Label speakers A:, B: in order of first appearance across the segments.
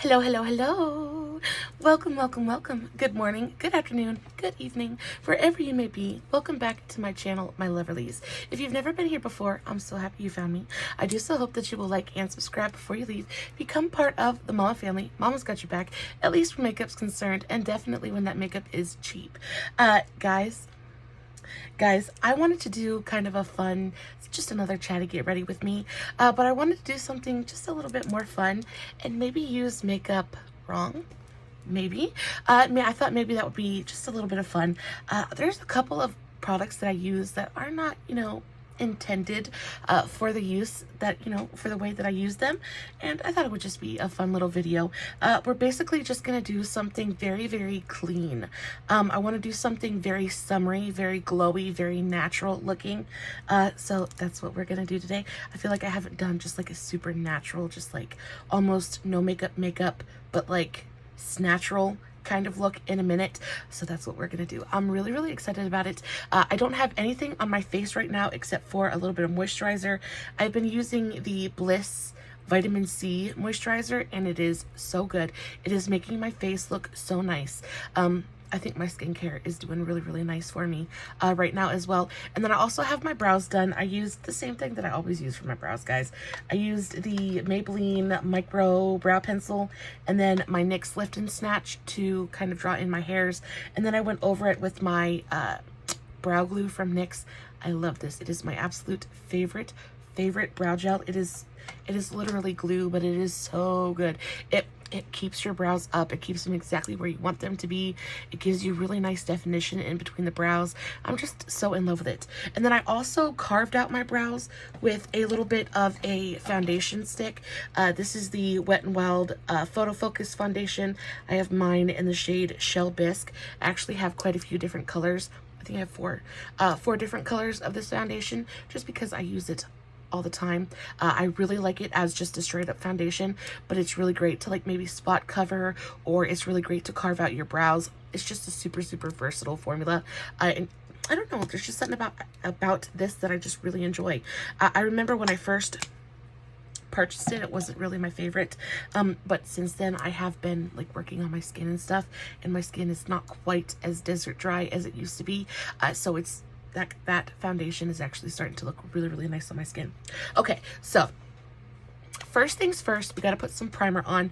A: Hello, hello, hello. Welcome, welcome, welcome. Good morning, good afternoon, good evening, wherever you may be. Welcome back to my channel, my lovelies. If you've never been here before, I'm so happy you found me. I do so hope that you will like and subscribe before you leave. Become part of the Mama family. Mama's got your back, at least when makeup's concerned, and definitely when that makeup is cheap. Guys, I wanted to do kind of a fun, just another chatty get ready with me, but I wanted to do something just a little bit more fun and maybe use makeup wrong. Maybe. I thought maybe that would be just a little bit of fun. There's a couple of products that I use that are not, intended for the use that, for the way that I use them. And I thought it would just be a fun little video. We're basically just going to do something very, very clean. I want to do something very summery, very glowy, very natural looking. So that's what we're going to do today. I feel like I haven't done just like a super natural, just like almost no makeup, but like natural kind of look in a minute. So that's what we're gonna do. I'm really, really excited about it. I don't have anything on my face right now except for a little bit of moisturizer. I've been using the Bliss vitamin C moisturizer and it is so good. It is making my face look so nice. I think my skincare is doing really, really nice for me right now as well. And then I also have my brows done. I used the same thing that I always use for my brows, guys. I used the Maybeline Micro Brow Pencil and then my NYX Lift and Snatch to kind of draw in my hairs. And then I went over it with my brow glue from NYX. I love this. It is my absolute favorite brow gel. It is literally glue, but it is so good. It keeps your brows up. It keeps them exactly where you want them to be. It gives you really nice definition in between the brows. I'm just so in love with it. And then I also carved out my brows with a little bit of a foundation stick. This is the Wet n Wild Photo Focus foundation. I have mine in the shade Shell Bisque. I actually have quite a few different colors. I think I have four different colors of this foundation just because I use it all the time. I really like it as just a straight up foundation, but it's really great to like maybe spot cover, or it's really great to carve out your brows. It's just a super, super versatile formula. And I don't know, there's just something about this that I just really enjoy. I remember when I first purchased it, it wasn't really my favorite, but since then I have been like working on my skin and stuff, and my skin is not quite as desert dry as it used to be, so it's that foundation is actually starting to look really, really nice on my skin. Okay, so first things first, we got to put some primer on.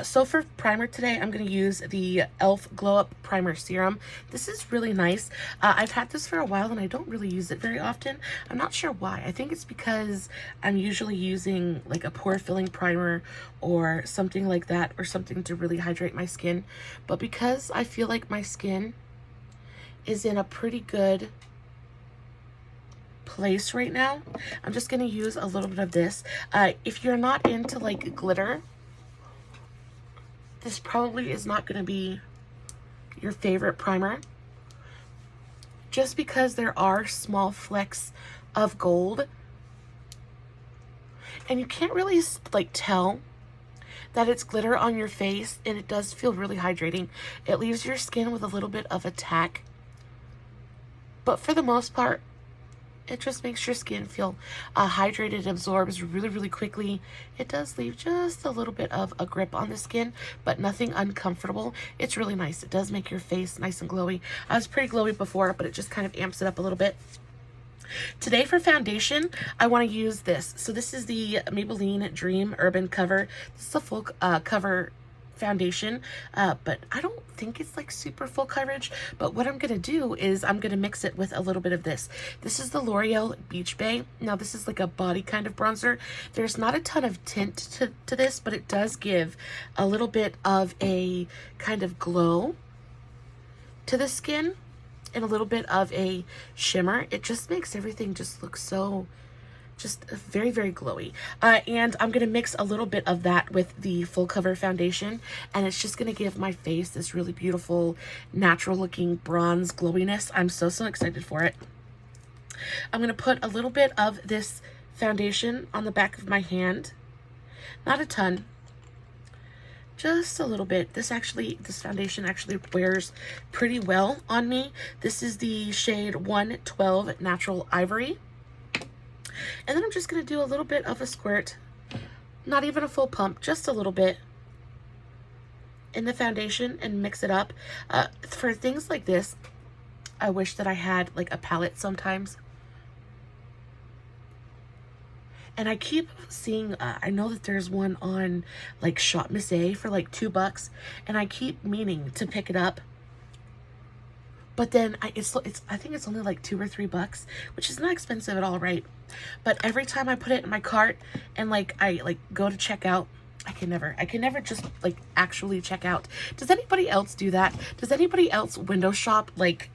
A: So for primer today, I'm going to use the e.l.f. Glow Up Primer Serum. This is really nice. I've had this for a while and I don't really use it very often. I'm not sure why. I think it's because I'm usually using like a pore filling primer or something like that, or something to really hydrate my skin. But because I feel like my skin is in a pretty good place right now, I'm just going to use a little bit of this. If you're not into like glitter, this probably is not going to be your favorite primer, just because there are small flecks of gold and you can't really like tell that it's glitter on your face, and it does feel really hydrating. It leaves your skin with a little bit of a tack, but for the most part it just makes your skin feel hydrated. It absorbs really, really quickly. It does leave just a little bit of a grip on the skin, but nothing uncomfortable. It's really nice. It does make your face nice and glowy. I was pretty glowy before, but it just kind of amps it up a little bit. Today for foundation, I want to use this. So this is the Maybelline Dream Urban Cover. This is a full cover foundation, but I don't think it's like super full coverage. But what I'm gonna do is I'm gonna mix it with a little bit of this. This is the L'Oreal Beach Bay. Now this is like a body kind of bronzer. There's not a ton of tint to this, but it does give a little bit of a kind of glow to the skin and a little bit of a shimmer. It just makes everything just look so just very, very glowy. And I'm gonna mix a little bit of that with the full cover foundation, and it's just gonna give my face this really beautiful natural looking bronze glowiness. I'm so excited for it. I'm gonna put a little bit of this foundation on the back of my hand, not a ton, just a little bit. This foundation actually wears pretty well on me. This is the shade 112 Natural Ivory. And then I'm just going to do a little bit of a squirt, not even a full pump, just a little bit in the foundation and mix it up. For things like this, I wish that I had like a palette sometimes. And I keep seeing, I know that there's one on like Shop Miss A for like $2, and I keep meaning to pick it up. But then I think it's only like $2 or $3, which is not expensive at all, right? But every time I put it in my cart and like I like go to check out, I can never just like actually check out. Does anybody else do that? Does anybody else window shop like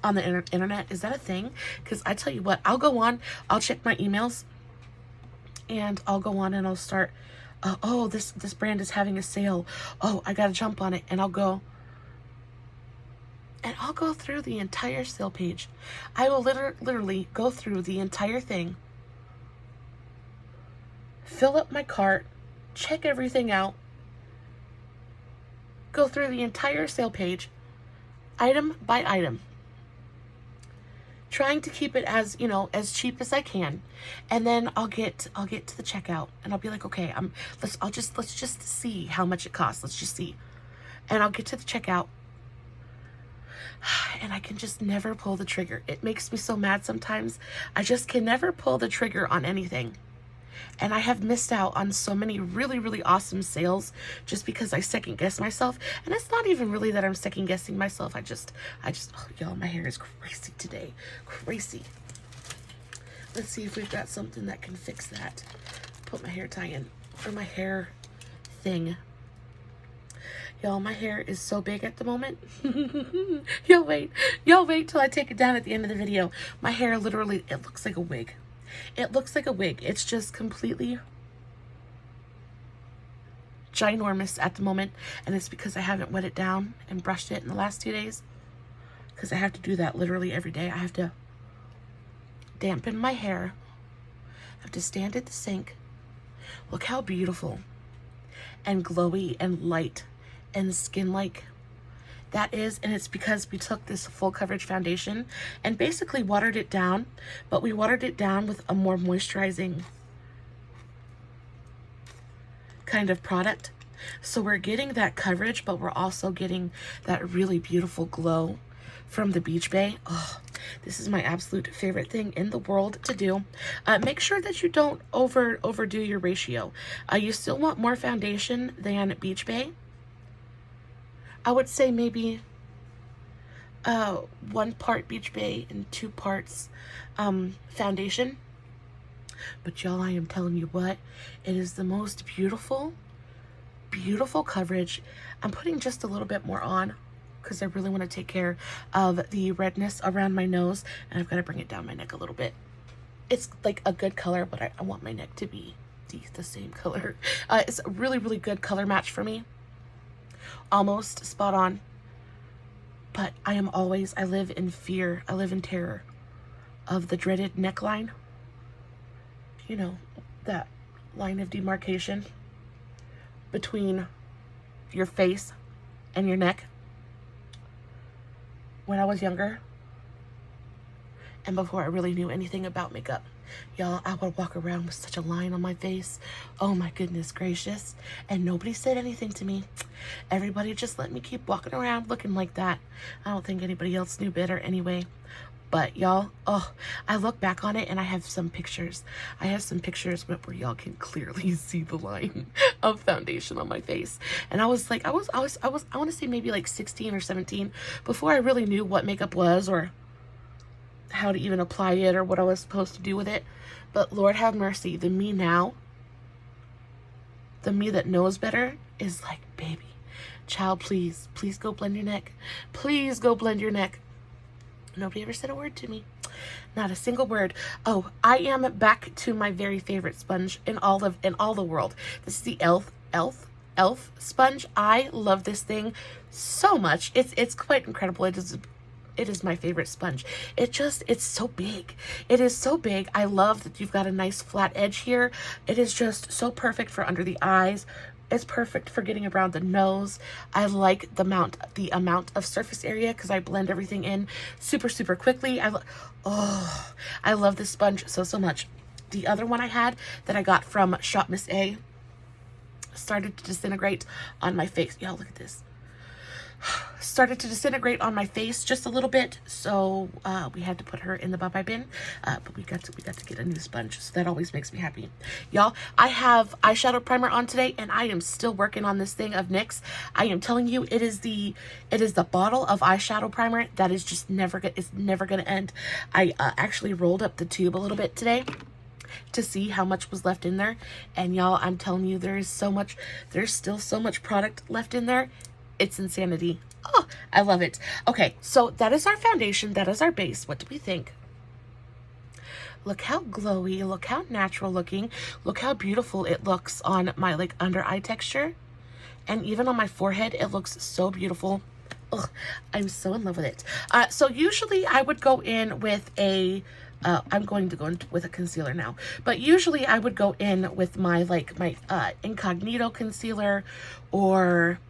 A: on the internet? Is that a thing? Because I tell you what, I'll go on, I'll check my emails, and I'll go on and I'll start, oh, this brand is having a sale. Oh, I gotta jump on it. And I'll go through the entire sale page. I will literally go through the entire thing, fill up my cart, check everything out, go through the entire sale page, item by item, trying to keep it as, you know, as cheap as I can. And then I'll get to the checkout and I'll be like, okay, let's just see how much it costs. Let's just see. And I'll get to the checkout and I can just never pull the trigger. It makes me so mad sometimes. I just can never pull the trigger on anything. And I have missed out on so many really, really awesome sales just because I second guess myself. And it's not even really that I'm second guessing myself. I just, oh, y'all, my hair is crazy today. Crazy. Let's see if we've got something that can fix that. Put my hair tie in, or my hair thing. Y'all, my hair is so big at the moment. Y'all wait till I take it down at the end of the video. My hair literally, it looks like a wig. It looks like a wig. It's just completely ginormous at the moment. And it's because I haven't wet it down and brushed it in the last 2 days. Because I have to do that literally every day. I have to dampen my hair. I have to stand at the sink. Look how beautiful and glowy and light and skin-like that is. And it's because we took this full coverage foundation and basically watered it down, but we watered it down with a more moisturizing kind of product. So we're getting that coverage, but we're also getting that really beautiful glow from the Beach Bay. Oh, this is my absolute favorite thing in the world to do. Make sure that you don't overdo your ratio. You still want more foundation than Beach Bay. I would say maybe 1 part Beach Bay and 2 parts foundation. But y'all, I am telling you what, it is the most beautiful coverage. I'm putting just a little bit more on because I really want to take care of the redness around my nose, and I've got to bring it down my neck a little bit. It's like a good color, but I want my neck to be the same color. It's a really, really good color match for me. Almost spot on. But I live in fear, I live in terror of the dreaded neckline. You know, that line of demarcation between your face and your neck. When I was younger, and before I really knew anything about makeup, y'all, I would walk around with such a line on my face. Oh my goodness gracious. And nobody said anything to me. Everybody just let me keep walking around looking like that. I don't think anybody else knew better anyway. But y'all, oh, I look back on it and I have some pictures. I have some pictures where y'all can clearly see the line of foundation on my face. And I was like, I want to say maybe like 16 or 17 before I really knew what makeup was or how to even apply it or what I was supposed to do with it. But Lord have mercy, the me now, the me that knows better is like, baby, child, please go blend your neck. Please go blend your neck. Nobody ever said a word to me. Not a single word. Oh, I am back to my very favorite sponge in all the world. This is the e.l.f. sponge. I love this thing so much. It's quite incredible. It is my favorite sponge. It's so big. It is so big. I love that you've got a nice flat edge here. It is just so perfect for under the eyes. It's perfect for getting around the nose. I like the amount of surface area because I blend everything in super quickly. I love this sponge so much. The other one I had that I got from Shop Miss A started to disintegrate on my face. Y'all, look at this. started to disintegrate on my face just a little bit, so we had to put her in the bye-bye bin. But we got to get a new sponge, so that always makes me happy. Y'all, I have eyeshadow primer on today, and I am still working on this thing of NYX. I am telling you, it is the bottle of eyeshadow primer that is just never gonna end. I actually rolled up the tube a little bit today to see how much was left in there, and y'all, I'm telling you, there's still so much product left in there. It's insanity. Oh, I love it. Okay, so that is our foundation. That is our base. What do we think? Look how glowy. Look how natural looking. Look how beautiful it looks on my like under eye texture. And even on my forehead, it looks so beautiful. Ugh, I'm so in love with it. So usually I would go in with a I'm going to go in with a concealer now, but usually I would go in with my incognito concealer, or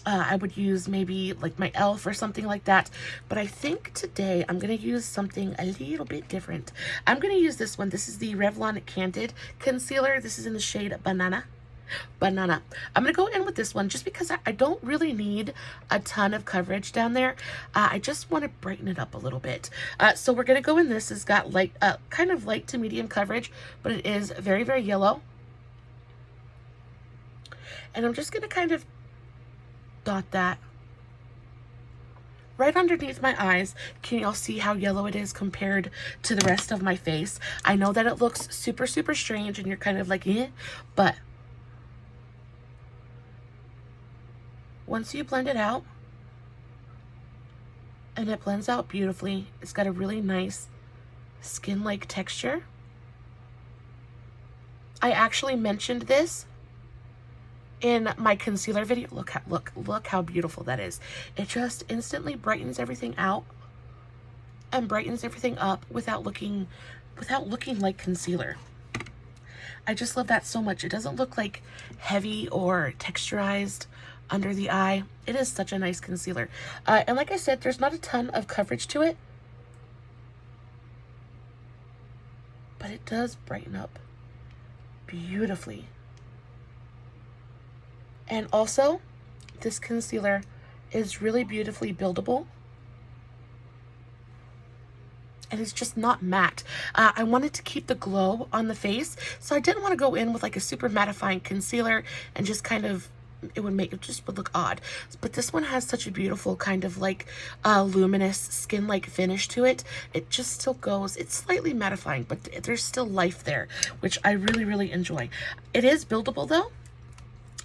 A: I would use maybe like my e.l.f. or something like that. But I think today I'm going to use something a little bit different. I'm going to use this one. This is the Revlon Candid concealer. This is in the shade Banana. I'm going to go in with this one just because I don't really need a ton of coverage down there. I just want to brighten it up a little bit. So we're going to go in this. It's got light, kind of light to medium coverage, but it is very, very yellow. And I'm just going to kind of dot that right underneath my eyes. Can y'all see how yellow it is compared to the rest of my face? I know that it looks super, super strange and you're kind of like, eh, but once you blend it out, and it blends out beautifully, it's got a really nice skin-like texture. I actually mentioned this in my concealer video. Look how beautiful that is. It just instantly brightens everything out and brightens everything up without looking like concealer. I just love that so much. It doesn't look like heavy or texturized under the eye. It is such a nice concealer. And like I said, there's not a ton of coverage to it, but it does brighten up beautifully. And also, this concealer is really beautifully buildable. And it's just not matte. I wanted to keep the glow on the face, so I didn't want to go in with like a super mattifying concealer and just kind of, it just would look odd. But this one has such a beautiful kind of like luminous skin-like finish to it. It just still goes, it's slightly mattifying, but there's still life there, which I really, really enjoy. It is buildable though.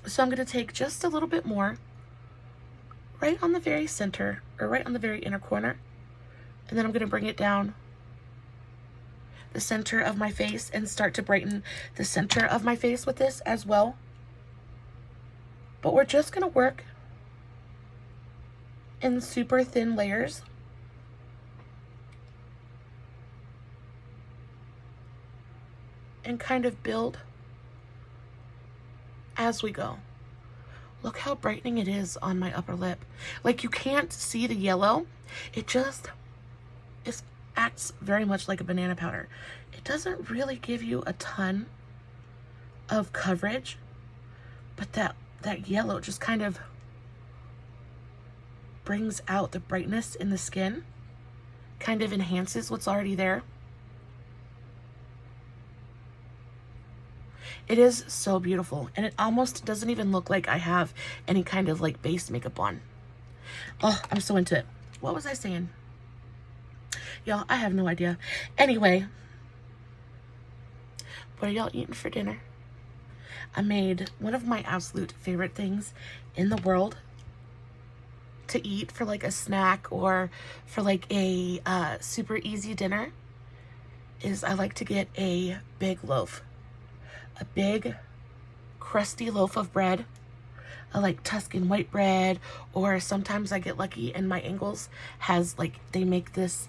A: So I'm going to take just a little bit more right on the very center, or right on the very inner corner. And then I'm going to bring it down the center of my face and start to brighten the center of my face with this as well. But we're just going to work in super thin layers. And kind of build as we go. Look how brightening it is on my upper lip. Like, you can't see the yellow. It acts very much like a banana powder. It doesn't really give you a ton of coverage, but that yellow just kind of brings out the brightness in the skin, kind of enhances what's already there. It is so beautiful, and it almost doesn't even look like I have any kind of like base makeup on. Oh, I'm so into it. What was I saying? Y'all, I have no idea. Anyway, what are y'all eating for dinner? I made one of my absolute favorite things in the world to eat for like a snack or for like a super easy dinner. Is I like to get a big loaf. A big crusty loaf of bread. I like Tuscan white bread, or sometimes I get lucky and my Ingles has like, they make this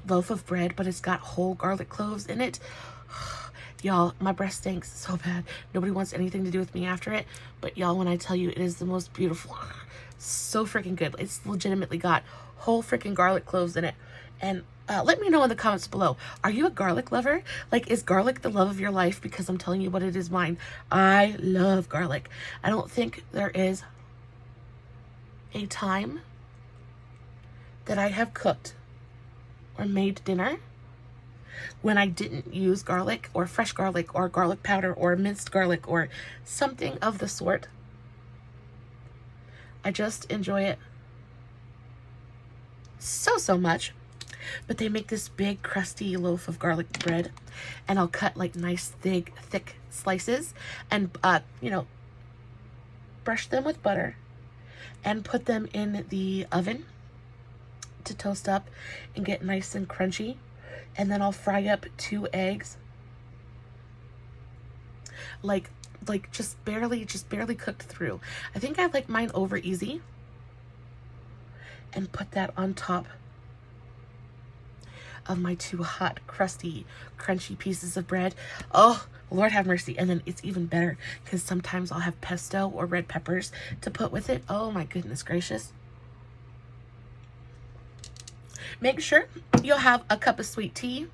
A: loaf of bread, but it's got whole garlic cloves in it. Y'all, my breath stinks so bad. Nobody wants anything to do with me after it, but y'all, when I tell you, it is the most beautiful, so freaking good. It's legitimately got whole freaking garlic cloves in it. And let me know in the comments below, are you a garlic lover? Like, is garlic the love of your life? Because I'm telling you what, it is mine. I love garlic. I don't think there is a time that I have cooked or made dinner when I didn't use garlic or fresh garlic or garlic powder or minced garlic or something of the sort. I just enjoy it so much. But they make this big crusty loaf of garlic bread, and I'll cut like nice thick slices and you know, brush them with butter and put them in the oven to toast up and get nice and crunchy. And then I'll fry up 2 eggs, like just barely cooked through. I think I like mine over easy, and put that on top of my 2 hot, crusty, crunchy pieces of bread. Oh, Lord have mercy. And then it's even better because sometimes I'll have pesto or red peppers to put with it. Oh my goodness gracious. Make sure you'll have a cup of sweet tea.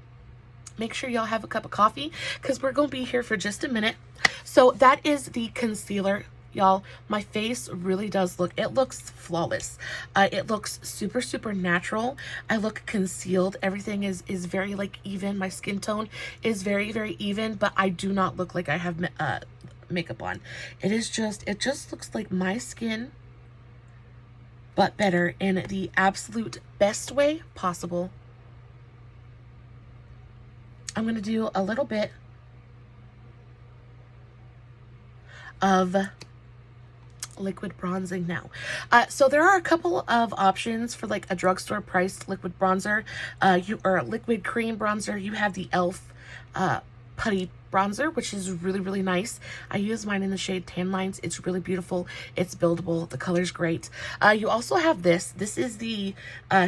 A: Make sure y'all have a cup of coffee because we're going to be here for just a minute. So that is the concealer, y'all. My face really does look, it looks flawless. It looks super natural. I look concealed. Everything is very like even. My skin tone is very even, but I do not look like I have makeup on. It just looks like my skin, but better in the absolute best way possible. I'm going to do a little bit of liquid bronzing now. So there are a couple of options for like a drugstore priced liquid bronzer, or liquid cream bronzer. You have the e.l.f. Putty bronzer, which is really nice. I use mine in the shade Tan Lines. It's really beautiful. It's buildable. The color's great. You also have this. This is the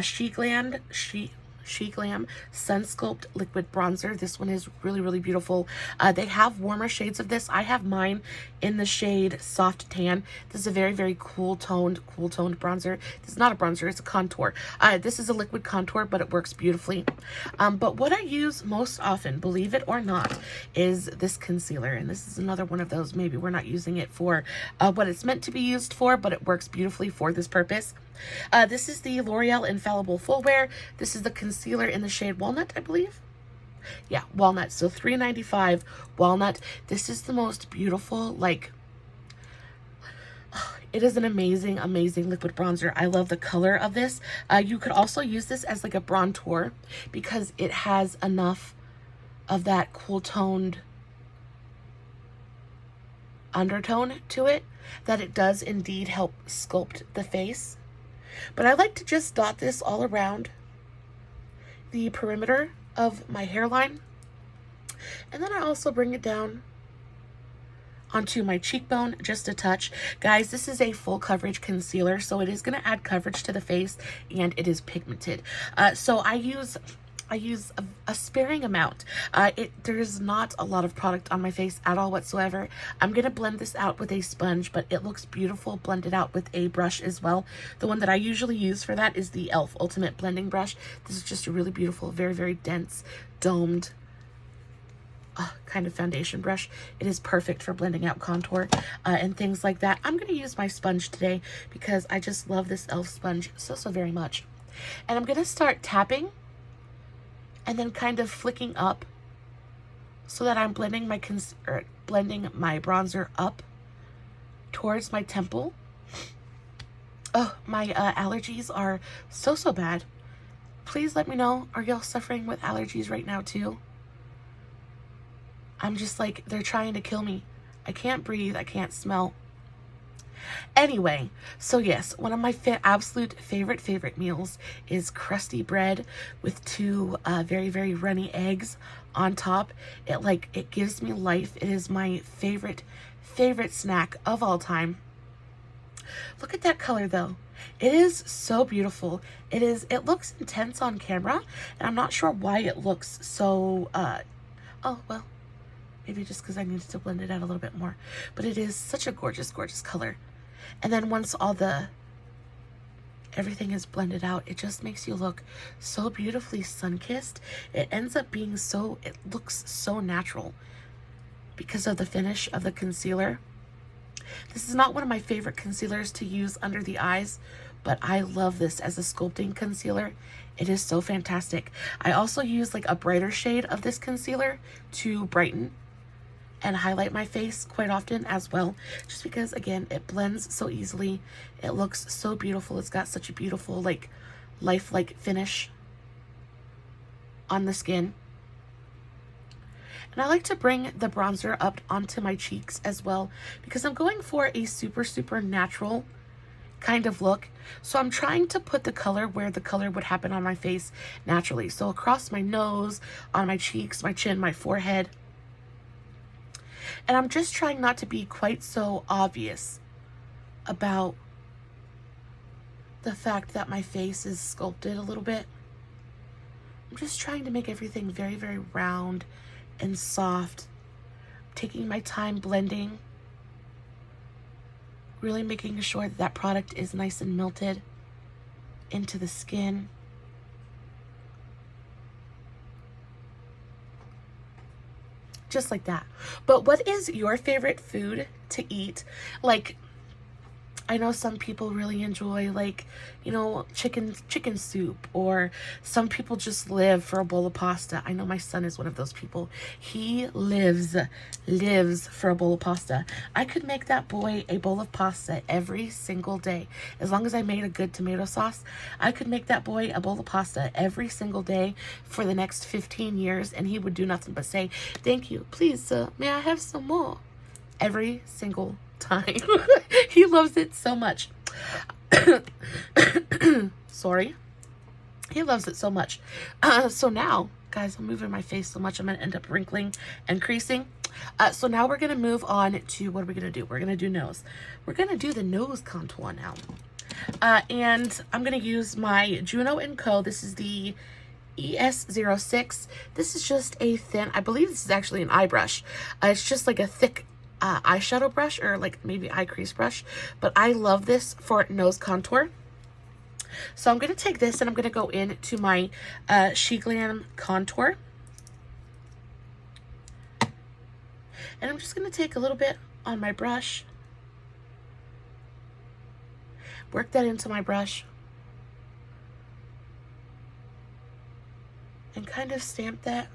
A: She Glam Sun Sculpt Liquid Bronzer. This one is really beautiful. They have warmer shades of this. I have mine in the shade Soft Tan. This is a very cool toned bronzer. This is not a bronzer, it's a contour. This is a liquid contour, but it works beautifully. But what I use most often, believe it or not, is this concealer. And this is another one of those, maybe we're not using it for what it's meant to be used for, but it works beautifully for this purpose. This is the L'Oreal Infallible Full Wear. This is the concealer in the shade Walnut, I believe. Yeah, Walnut. So $3.95 Walnut. This is the most beautiful, like, it is an amazing liquid bronzer. I love the color of this. You could also use this as like a bronzer because it has enough of that cool toned undertone to it that it does indeed help sculpt the face. But I like to just dot this all around the perimeter of my hairline. And then I also bring it down onto my cheekbone just a touch. Guys, this is a full coverage concealer, so it is going to add coverage to the face, and it is pigmented. So I use a sparing amount. There's not a lot of product on my face at all whatsoever. I'm going to blend this out with a sponge, but it looks beautiful blended out with a brush as well. The one that I usually use for that is the e.l.f. Ultimate Blending Brush. This is just a really beautiful, very dense, domed kind of foundation brush. It is perfect for blending out contour and things like that. I'm going to use my sponge today because I just love this e.l.f. sponge so very much. And I'm going to start tapping and then kind of flicking up so that I'm blending my bronzer up towards my temple. Oh, my allergies are so bad. Please let me know, are y'all suffering with allergies right now too? I'm just like, they're trying to kill me. I can't breathe, I can't smell. Anyway, so yes, one of my absolute favorite meals is crusty bread with 2 very runny eggs on top. It gives me life. It is my favorite snack of all time. Look at that color though. It is so beautiful. It looks intense on camera, and I'm not sure why it looks so oh well, maybe just because I needed to blend it out a little bit more. But it is such a gorgeous color. And then once everything is blended out, it just makes you look so beautifully sun-kissed. It ends up being it looks so natural because of the finish of the concealer. This is not one of my favorite concealers to use under the eyes, but I love this as a sculpting concealer. It is so fantastic. I also use like a brighter shade of this concealer to brighten and highlight my face quite often as well, just because again it blends so easily. It looks so beautiful. It's got such a beautiful like lifelike finish on the skin. And I like to bring the bronzer up onto my cheeks as well, because I'm going for a super natural kind of look. So I'm trying to put the color where the color would happen on my face naturally. So across my nose, on my cheeks, my chin, my forehead. And I'm just trying not to be quite so obvious about the fact that my face is sculpted a little bit. I'm just trying to make everything very round and soft. Taking my time blending. Really making sure that that product is nice and melted into the skin. Just like that. But what is your favorite food to eat? Like, I know some people really enjoy, like, you know, chicken soup, or some people just live for a bowl of pasta. I know my son is one of those people. He lives for a bowl of pasta. I could make that boy a bowl of pasta every single day. As long as I made a good tomato sauce, I could make that boy a bowl of pasta every single day for the next 15 years, and he would do nothing but say, "Thank you, please, sir, may I have some more?" Every single time. He loves it so much. Sorry. He loves it so much. So now, guys, I'm moving my face so much I'm going to end up wrinkling and creasing. So now we're going to move on to, what are we going to do? We're going to do nose. We're going to do the nose contour now. And I'm going to use my Juno & Co. This is the ES06. This is just a thin, I believe this is actually an eye brush. It's just like a thick eyeshadow brush, or like maybe eye crease brush, but I love this for nose contour. So I'm going to take this and I'm going to go into my She Glam contour, and I'm just going to take a little bit on my brush, work that into my brush, and kind of stamp that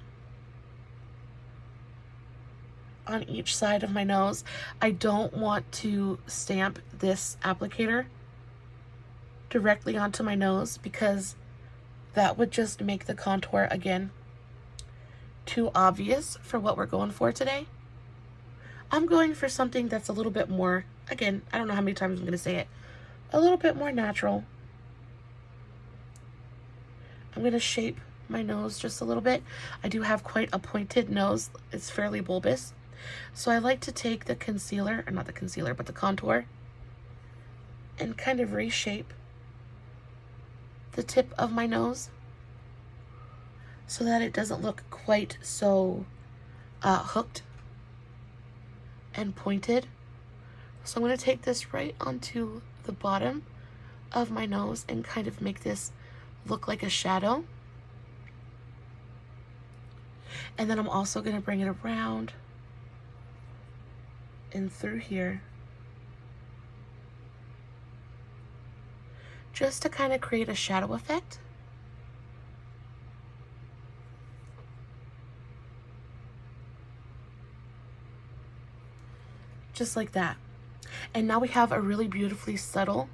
A: on each side of my nose. I don't want to stamp this applicator directly onto my nose, because that would just make the contour again too obvious for what we're going for today. I'm going for something that's a little bit more, again, I don't know how many times I'm going to say it, a little bit more natural. I'm going to shape my nose just a little bit. I do have quite a pointed nose. It's fairly bulbous. So I like to take the concealer, or not the concealer, but the contour, and kind of reshape the tip of my nose so that it doesn't look quite so hooked and pointed. So I'm going to take this right onto the bottom of my nose and kind of make this look like a shadow. And then I'm also going to bring it around and through here, just to kind of create a shadow effect. Just like that. And now we have a really beautifully subtle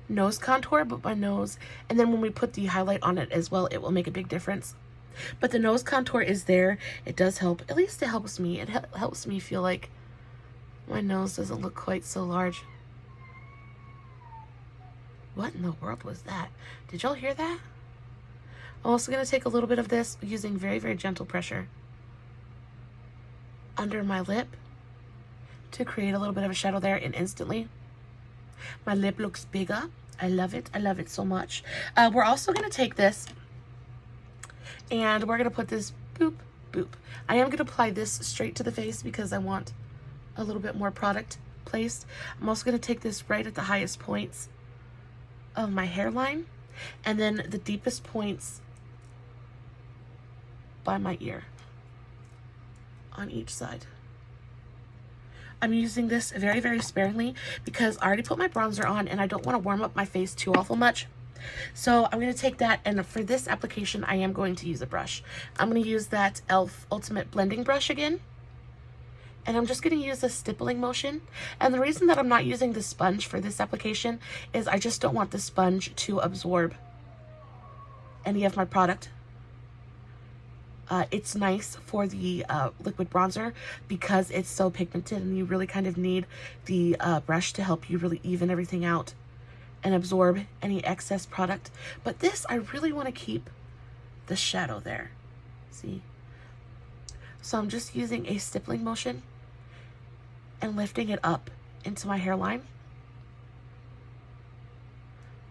A: nose contour, but my nose, and then when we put the highlight on it as well, it will make a big difference. But the nose contour is there. It does help. At least it helps me. It helps me feel like my nose doesn't look quite so large. What in the world was that? Did y'all hear that? I'm also going to take a little bit of this using very gentle pressure under my lip to create a little bit of a shadow there, and instantly my lip looks bigger. I love it. I love it so much. We're also going to take this and we're going to put this boop. I am going to apply this straight to the face because I want a little bit more product placed. I'm also going to take this right at the highest points of my hairline, and then the deepest points by my ear on each side. I'm using this very, very sparingly because I already put my bronzer on and I don't want to warm up my face too awful much. So I'm going to take that, and for this application, I am going to use a brush. I'm going to use that e.l.f. Ultimate Blending Brush again. And I'm just going to use a stippling motion. And the reason that I'm not using the sponge for this application is I just don't want the sponge to absorb any of my product. It's nice for the liquid bronzer because it's so pigmented, and you really kind of need the brush to help you really even everything out and absorb any excess product. But this, I really want to keep the shadow there. See? So I'm just using a stippling motion and lifting it up into my hairline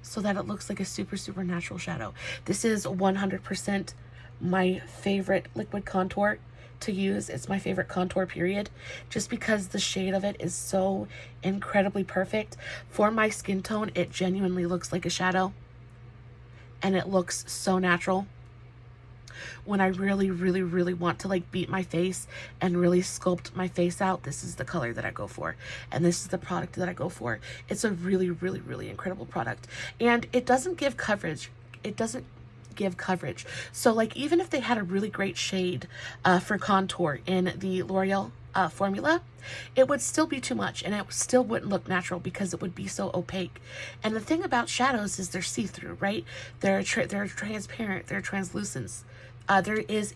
A: so that it looks like a super, super natural shadow. This is 100% my favorite liquid contour to use. It's my favorite contour period, just because the shade of it is so incredibly perfect. For my skin tone, it genuinely looks like a shadow, and it looks so natural. When I really, really, really want to like beat my face and really sculpt my face out, this is the color that I go for, and this is the product that I go for. It's a really, really, really incredible product, and it doesn't give coverage. It doesn't give coverage. So like, even if they had a really great shade for contour in the L'Oreal formula, it would still be too much, and it still wouldn't look natural because it would be so opaque. And the thing about shadows is they're see-through, right? They're transparent, they're translucent. There's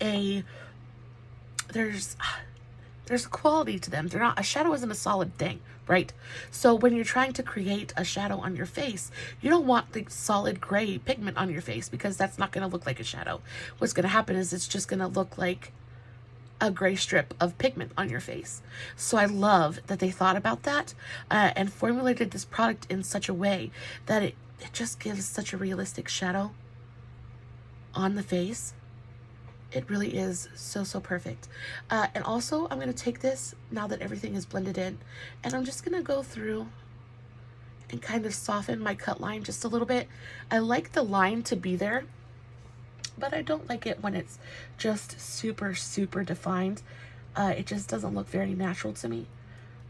A: a quality to them. They're not, a shadow isn't a solid thing, right? So when you're trying to create a shadow on your face, you don't want the solid gray pigment on your face, because that's not going to look like a shadow. What's going to happen is it's just going to look like a gray strip of pigment on your face. So I love that they thought about that and formulated this product in such a way that it just gives such a realistic shadow on the face. It really is so, so perfect. And also, I'm going to take this, now that everything is blended in, and I'm just going to go through and kind of soften my cut line just a little bit. I like the line to be there, but I don't like it when it's just super, super defined. It just doesn't look very natural to me.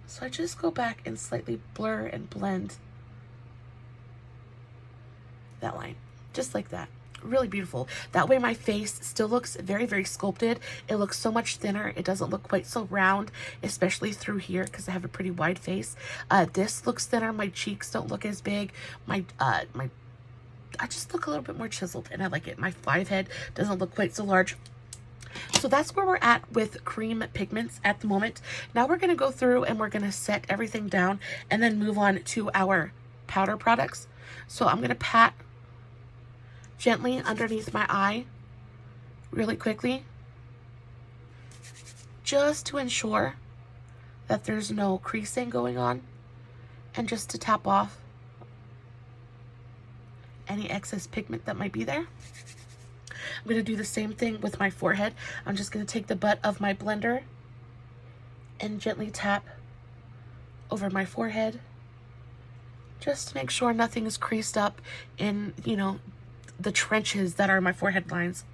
A: So I just go back and slightly blur and blend that line, just like that. Really beautiful. That way my face still looks very, very sculpted. It looks so much thinner. It doesn't look quite so round, especially through here, because I have a pretty wide face. This looks thinner. My cheeks don't look as big. I just look a little bit more chiseled, and I like it. My forehead doesn't look quite so large. So that's where we're at with cream pigments at the moment. Now we're going to go through and we're going to set everything down and then move on to our powder products. So I'm going to pat gently underneath my eye really quickly, just to ensure that there's no creasing going on, and just to tap off any excess pigment that might be there. I'm going to do the same thing with my forehead. I'm just going to take the butt of my blender and gently tap over my forehead, just to make sure nothing is creased up in, you know, the trenches that are my forehead lines.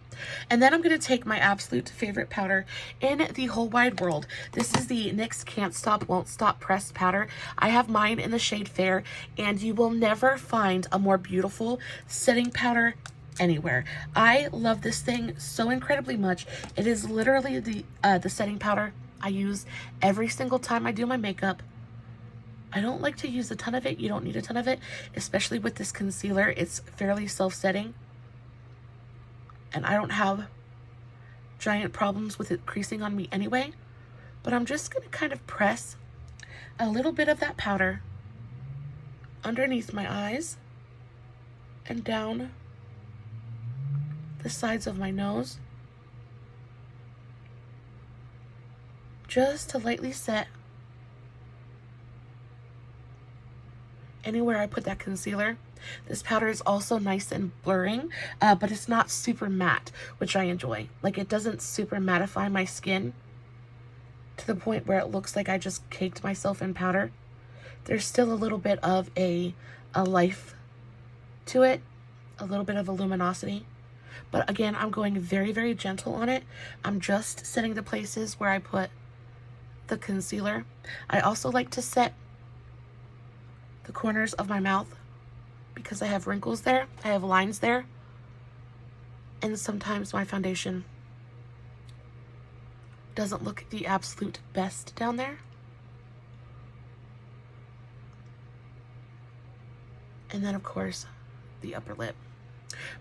A: And then I'm going to take my absolute favorite powder in the whole wide world. This is the NYX Can't Stop Won't Stop Pressed Powder. I have mine in the shade Fair, and you will never find a more beautiful setting powder anywhere. I love this thing so incredibly much. It is literally the setting powder I use every single time I do my makeup. I don't like to use a ton of it. You don't need a ton of it, especially with this concealer. It's fairly self-setting, and I don't have giant problems with it creasing on me anyway. But I'm just going to kind of press a little bit of that powder underneath my eyes and down the sides of my nose, just to lightly set anywhere I put that concealer. This powder is also nice and blurring, but it's not super matte, which I enjoy. Like, it doesn't super mattify my skin to the point where it looks like I just caked myself in powder. There's still a little bit of a life to it, a little bit of a luminosity. But again, I'm going very, very gentle on it. I'm just setting the places where I put the concealer. I also like to set the corners of my mouth because I have wrinkles there, I have lines there, and sometimes my foundation doesn't look the absolute best down there. And then of course the upper lip.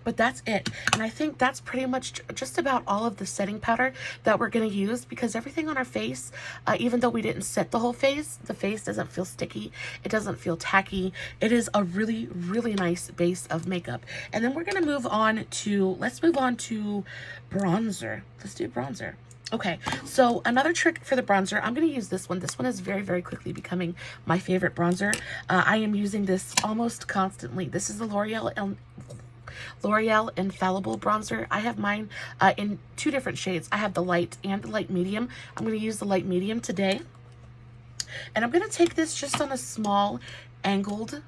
A: But that's it. And I think that's pretty much just about all of the setting powder that we're going to use, because everything on our face, even though we didn't set the whole face, the face doesn't feel sticky. It doesn't feel tacky. It is a really, really nice base of makeup. And then we're going to move on to, let's move on to bronzer. Let's do bronzer. Okay, so another trick for the bronzer, I'm going to use this one. This one is very, very quickly becoming my favorite bronzer. I am using this almost constantly. This is the L'Oreal Infallible bronzer. I have mine in 2 different shades. I have the light and the light medium. I'm going to use the light medium today. And I'm going to take this just on a small angled...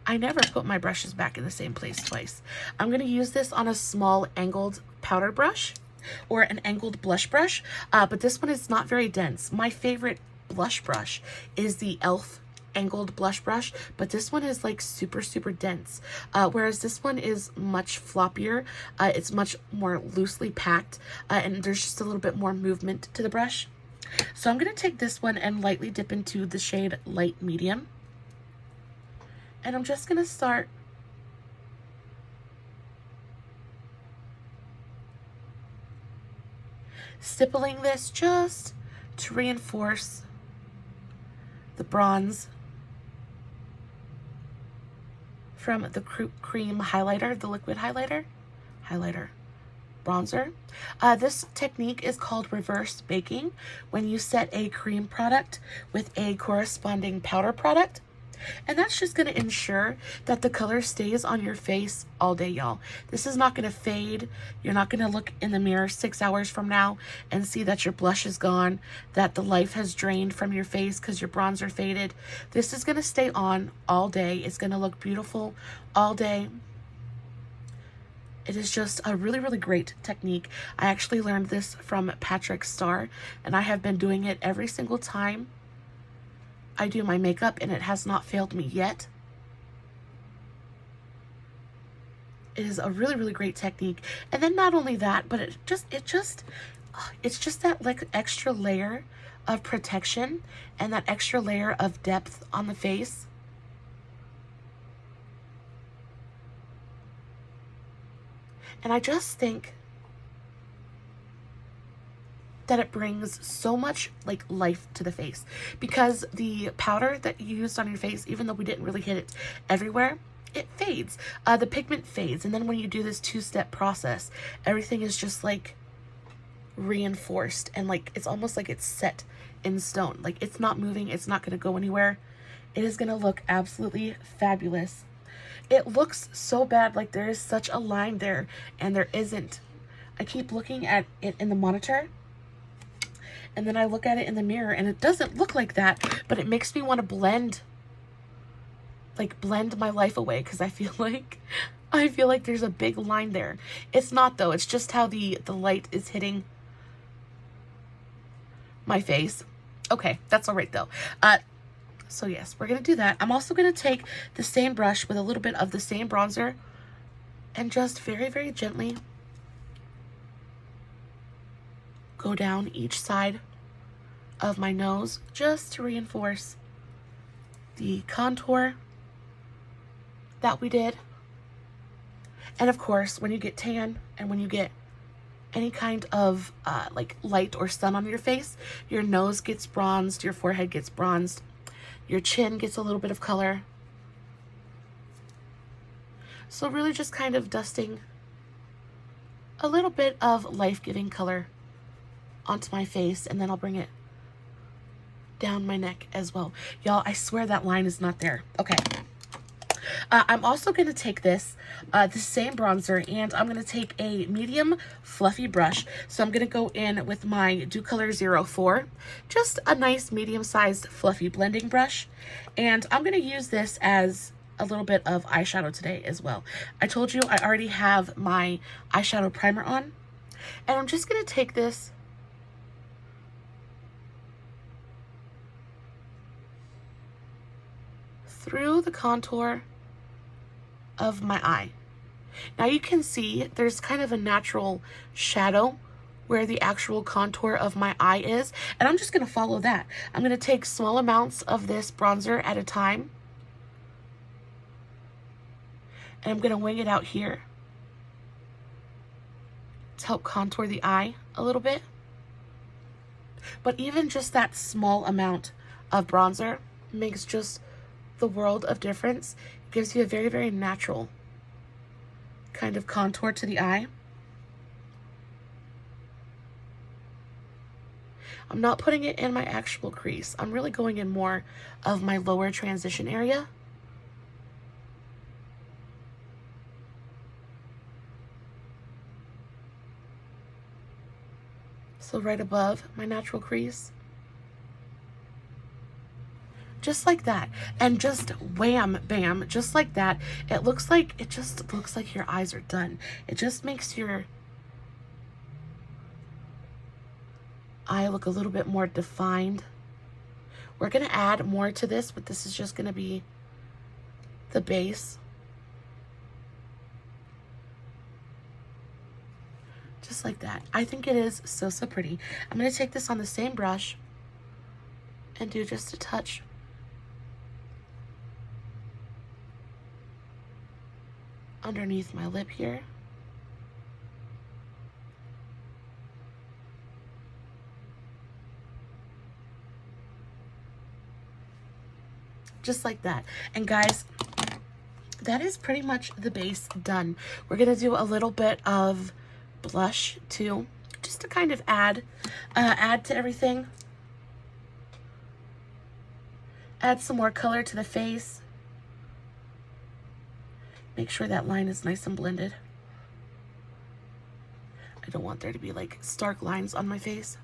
A: I never put my brushes back in the same place twice. I'm going to use this on a small angled powder brush or an angled blush brush, but this one is not very dense. My favorite blush brush is the e.l.f. angled blush brush, but this one is like super, super dense, whereas this one is much floppier. It's much more loosely packed, and there's just a little bit more movement to the brush. So I'm going to take this one and lightly dip into the shade light medium. And I'm just going to start stippling this just to reinforce the bronze from the cream highlighter, the liquid highlighter, bronzer. This technique is called reverse baking, when you set a cream product with a corresponding powder product. And that's just going to ensure that the color stays on your face all day, y'all. This is not going to fade. You're not going to look in the mirror 6 hours from now and see that your blush is gone, that the life has drained from your face because your bronzer faded. This is going to stay on all day. It's going to look beautiful all day. It is just a really, really great technique. I actually learned this from Patrick Starr, and I have been doing it every single time I do my makeup, and it has not failed me yet. It is a really, really great technique. And then not only that, but it's just that like extra layer of protection and that extra layer of depth on the face. And I just think that it brings so much like life to the face, because the powder that you used on your face, even though we didn't really hit it everywhere, it fades. The pigment fades, and then when you do this 2-step process, everything is just like reinforced, and like it's almost like it's set in stone. Like it's not moving, it's not going to go anywhere. It is going to look absolutely fabulous. It looks so bad, like there is such a line there, and there isn't. I keep looking at it in the monitor, and then I look at it in the mirror, and it doesn't look like that, but it makes me want to blend my life away, because I feel like there's a big line there. It's not though. It's just how the light is hitting my face. Okay, that's all right though. So yes, we're gonna do that. I'm also gonna take the same brush with a little bit of the same bronzer and just very, very gently go down each side of my nose, just to reinforce the contour that we did. And of course, when you get tan and when you get any kind of like light or sun on your face, your nose gets bronzed, your forehead gets bronzed, your chin gets a little bit of color. So really just kind of dusting a little bit of life-giving color onto my face, and then I'll bring it down my neck as well. Y'all, I swear that line is not there. Okay. I'm also going to take this, the same bronzer, and I'm going to take a medium fluffy brush. So I'm going to go in with my Dew Color 04, just a nice medium-sized fluffy blending brush. And I'm going to use this as a little bit of eyeshadow today as well. I told you I already have my eyeshadow primer on, and I'm just going to take this through the contour of my eye. Now you can see there's kind of a natural shadow where the actual contour of my eye is, and I'm just going to follow that. I'm going to take small amounts of this bronzer at a time, and I'm going to wing it out here to help contour the eye a little bit. But even just that small amount of bronzer makes just the world of difference. It gives you a very, very natural kind of contour to the eye. I'm not putting it in my actual crease. I'm really going in more of my lower transition area. So right above my natural crease. Just like that. And just wham, bam, just like that. It just looks like your eyes are done. It just makes your eye look a little bit more defined. We're going to add more to this, but this is just going to be the base. Just like that. I think it is so, so pretty. I'm going to take this on the same brush and do just a touch. Underneath my lip here. Just like that. And guys, that is pretty much the base done. We're going to do a little bit of blush too, just to kind of add to everything. Add some more color to the face. Make sure that line is nice and blended. I don't want there to be like stark lines on my face.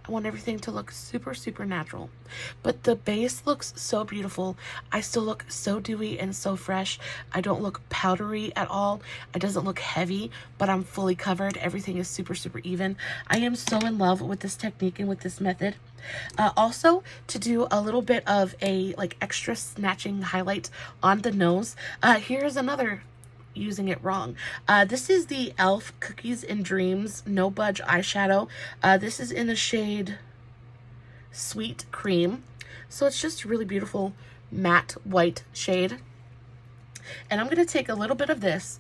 A: I want everything to look super, super natural. But the base looks so beautiful. I still look so dewy and so fresh. I don't look powdery at all. It doesn't look heavy, but I'm fully covered. Everything is super, super even. I am so in love with this technique and with this method. Also, to do a little bit of a like extra snatching highlight on the nose, here's another using it wrong. This is the e.l.f. Cookies and Dreams No Budge eyeshadow. This is in the shade Sweet Cream. So it's just a really beautiful matte white shade. And I'm going to take a little bit of this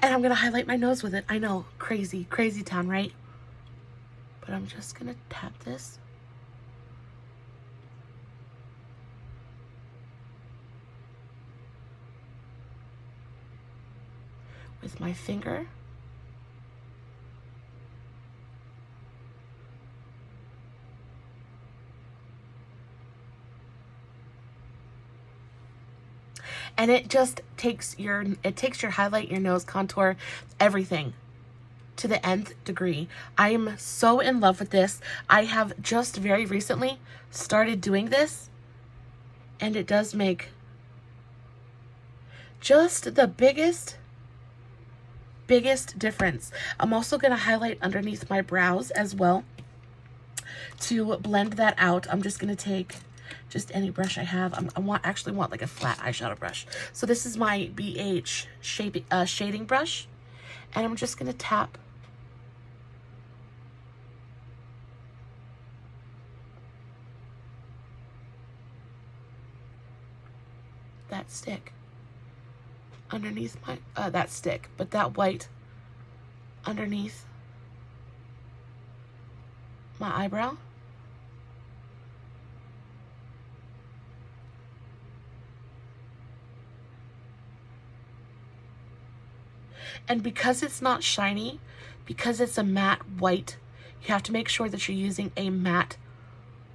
A: and I'm going to highlight my nose with it. I know, crazy, crazy town, right? But I'm just going to tap this. With my finger. And it just takes your highlight, your nose contour, everything to the nth degree. I am so in love with this. I have just very recently started doing this, and it does make just the biggest difference. I'm also going to highlight underneath my brows as well to blend that out. I'm just going to take just any brush I have. I actually want like a flat eyeshadow brush. So this is my BH shading brush, and I'm just going to tap that stick underneath my that white underneath my eyebrow. And because it's not shiny, because it's a matte white, you have to make sure that you're using a matte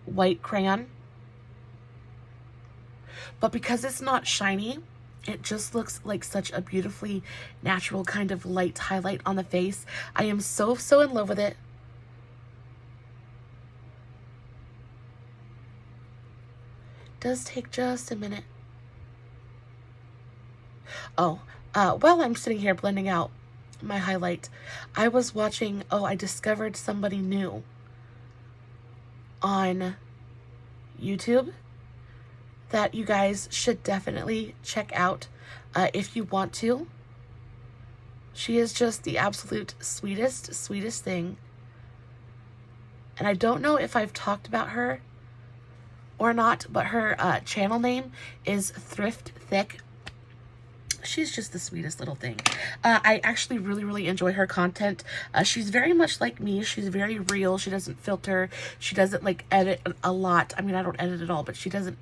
A: white crayon. But because it's not shiny, it just looks like such a beautifully natural kind of light highlight on the face. I am so, so in love with it. It does take just a minute. Oh, while I'm sitting here blending out my highlight, I was watching, I discovered somebody new on YouTube that you guys should definitely check out if you want to. She is just the absolute sweetest thing. And I don't know if I've talked about her or not, but her channel name is Thrift Thick. She's just the sweetest little thing. I actually really enjoy her content. She's very much like me. She's very real. She doesn't filter. She doesn't like edit a lot. I mean, I don't edit at all, but she doesn't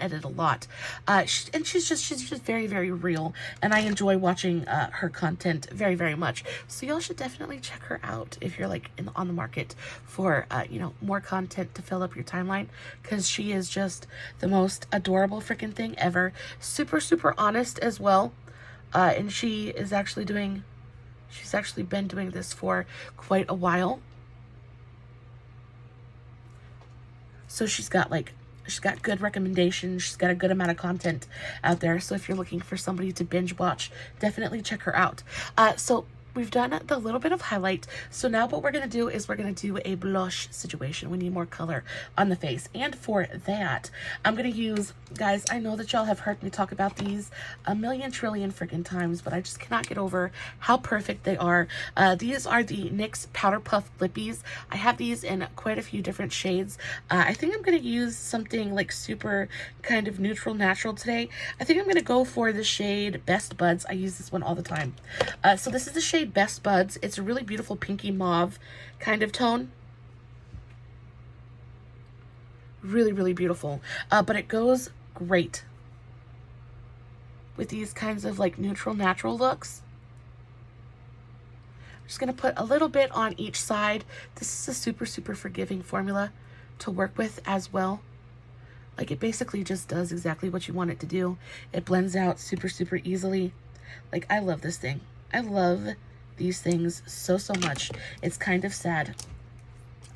A: edit a lot. And she's just very real. And I enjoy watching her content very much. So y'all should definitely check her out if you're like on the market for you know, more content to fill up your timeline, because she is just the most adorable freaking thing ever. Super honest as well. And she's actually been doing this for quite a while. So she's got good recommendations. She's got a good amount of content out there. So if you're looking for somebody to binge watch, definitely check her out. So we've done the little bit of highlight. So now what we're going to do is we're going to do a blush situation. We need more color on the face. And for that, I'm going to use, guys, I know that y'all have heard me talk about these a million trillion freaking times, but I just cannot get over how perfect they are. These are the NYX Powder Puff Lippies. I have these in quite a few different shades. I think I'm going to use something like super kind of neutral natural today. I think I'm going to go for the shade Best Buds. I use this one all the time. So this is the shade Best Buds. It's a really beautiful pinky mauve kind of tone. Really beautiful. But it goes great with these kinds of like neutral natural looks. I'm just going to put a little bit on each side. This is a super forgiving formula to work with as well. Like, it basically just does exactly what you want it to do. It blends out super easily. Like, I love this thing. I love these things so much. It's kind of sad.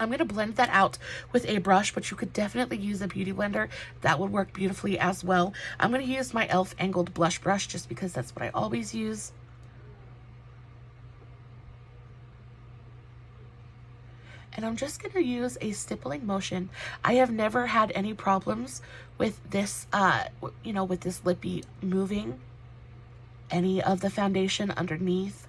A: I'm going to blend that out with a brush, but you could definitely use a beauty blender. That would work beautifully as well. I'm going to use my e.l.f. angled blush brush just because that's what I always use. And I'm just going to use a stippling motion. I have never had any problems with this, you know, with this lippy moving any of the foundation underneath.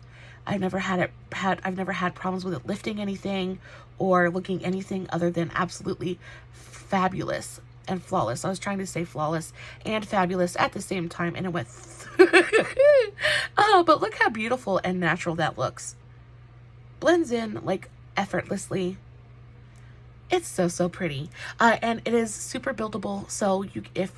A: I've never had problems with it lifting anything or looking anything other than absolutely fabulous and flawless. I was trying to say flawless and fabulous at the same time, and it went oh, but look how beautiful and natural that looks. Blends in like effortlessly. It's so pretty. And it is super buildable, so if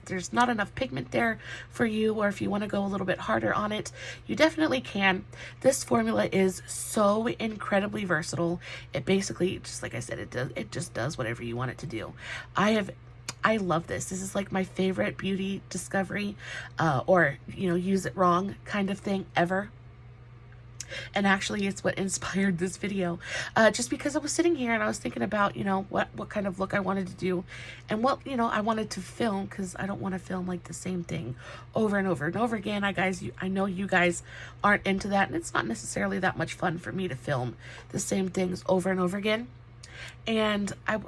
A: there's not enough pigment there for you, or if you want to go a little bit harder on it, you definitely can. This formula is so incredibly versatile. It basically, just like I said, it just does whatever you want it to do. I love this. This is like my favorite beauty discovery, or, you know, use it wrong kind of thing ever. And actually, it's what inspired this video, just because I was sitting here and I was thinking about, you know, what kind of look I wanted to do and what, you know, I wanted to film, because I don't want to film like the same thing over and over again. I know you guys aren't into that, and it's not necessarily that much fun for me to film the same things over and over again. And I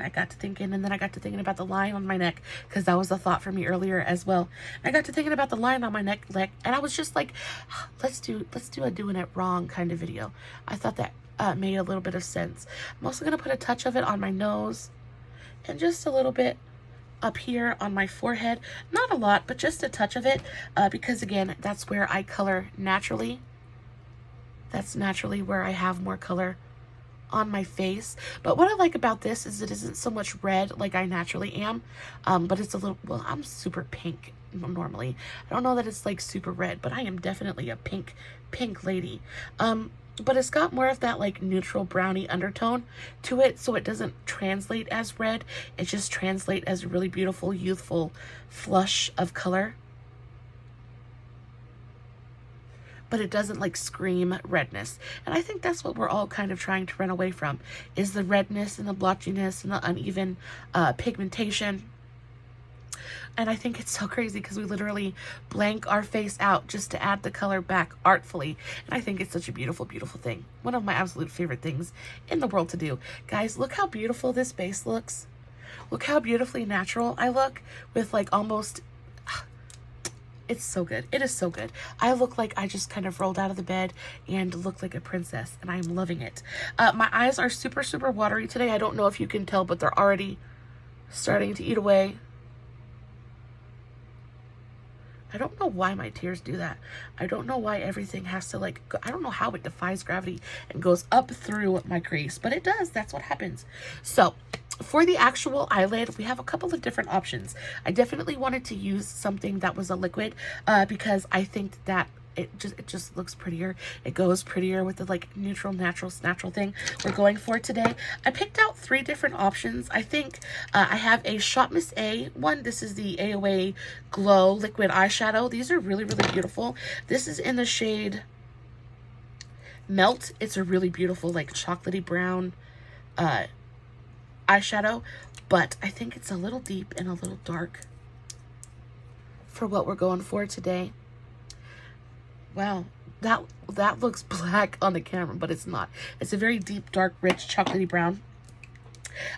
A: got to thinking, and then I got to thinking about the line on my neck, because that was a thought for me earlier as well. I got to thinking about the line on my neck, and I was just like, let's do a doing it wrong kind of video. I thought that made a little bit of sense. I'm also gonna put a touch of it on my nose, and just a little bit up here on my forehead. Not a lot, but just a touch of it, because again, that's where I color naturally. That's naturally where I have more color on my face. But what I like about this is it isn't so much red like I naturally am, but it's a little, well, I'm super pink normally. I don't know that it's like super red, but I am definitely a pink lady. But it's got more of that like neutral brownie undertone to it, so it doesn't translate as red. It just translates as a really beautiful, youthful flush of color. But it doesn't like scream redness. And I think that's what we're all kind of trying to run away from, is the redness and the blotchiness and the uneven pigmentation. And I think it's so crazy because we literally blank our face out just to add the color back artfully. And I think it's such a beautiful, beautiful thing. One of my absolute favorite things in the world to do. Guys, look how beautiful this base looks. Look how beautifully natural I look with like almost... It's so good. It is so good. I look like I just kind of rolled out of the bed and looked like a princess, and I am loving it. My eyes are super, super watery today. I don't know if you can tell, but they're already starting to eat away. I don't know why my tears do that. I don't know why everything has to like, I don't know how it defies gravity and goes up through my crease, but it does. That's what happens. So for the actual eyelid, we have a couple of different options. I definitely wanted to use something that was a liquid because I think that it just looks prettier. It goes prettier with the like neutral, natural thing we're going for today. I picked out 3 different options. I think I have a Shop Miss A one. This is the AOA Glow Liquid Eyeshadow. These are really, really beautiful. This is in the shade Melt. It's a really beautiful like chocolatey brown eyeshadow, but I think it's a little deep and a little dark for what we're going for today. Wow, that looks black on the camera, but it's not. It's a very deep, dark, rich, chocolatey brown.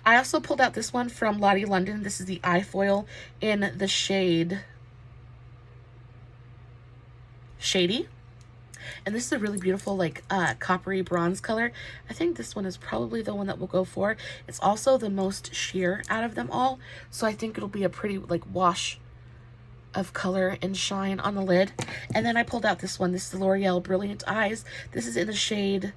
A: I also pulled out this one from Lottie London. This is the eye foil in the shade Shady. And this is a really beautiful, like, coppery bronze color. I think this one is probably the one that we'll go for. It's also the most sheer out of them all. So I think it'll be a pretty, like, wash of color and shine on the lid. And then I pulled out this one. This is the L'Oreal Brilliant Eyes. This is in the shade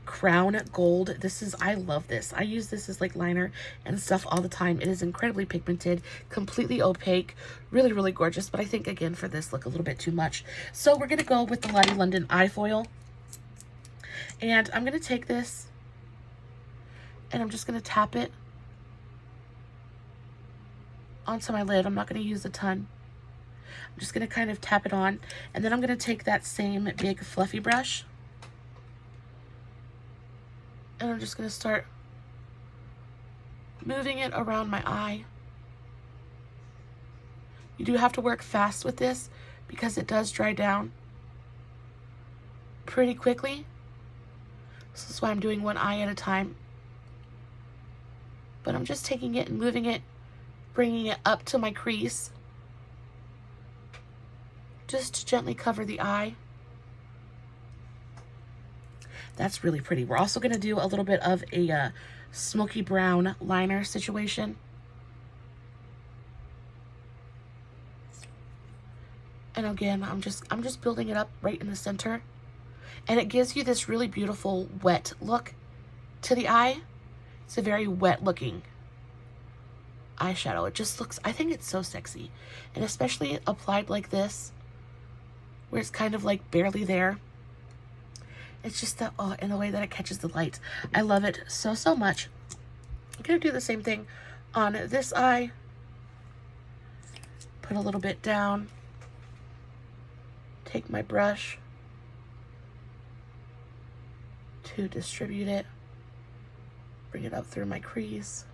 A: Crown Gold. I love this. I use this as like liner and stuff all the time. It is incredibly pigmented, completely opaque, really, really gorgeous. But I think, again, for this look a little bit too much. So we're going to go with the Lottie London eye foil. And I'm going to take this and I'm just going to tap it onto my lid. I'm not going to use a ton. I'm just going to kind of tap it on, and then I'm going to take that same big fluffy brush, and I'm just going to start moving it around my eye. You do have to work fast with this because it does dry down pretty quickly. So that's why I'm doing one eye at a time. But I'm just taking it and moving it, bringing it up to my crease, just to gently cover the eye. That's really pretty. We're also going to do a little bit of a smoky brown liner situation. And again, I'm just building it up right in the center. And it gives you this really beautiful wet look to the eye. It's a very wet looking eyeshadow. It just looks, I think it's so sexy. And especially applied like this, where it's kind of like barely there. It's just the, oh, and the way that it catches the light. I love it so, so much. I'm going to do the same thing on this eye. Put a little bit down. Take my brush to distribute it. Bring it up through my crease.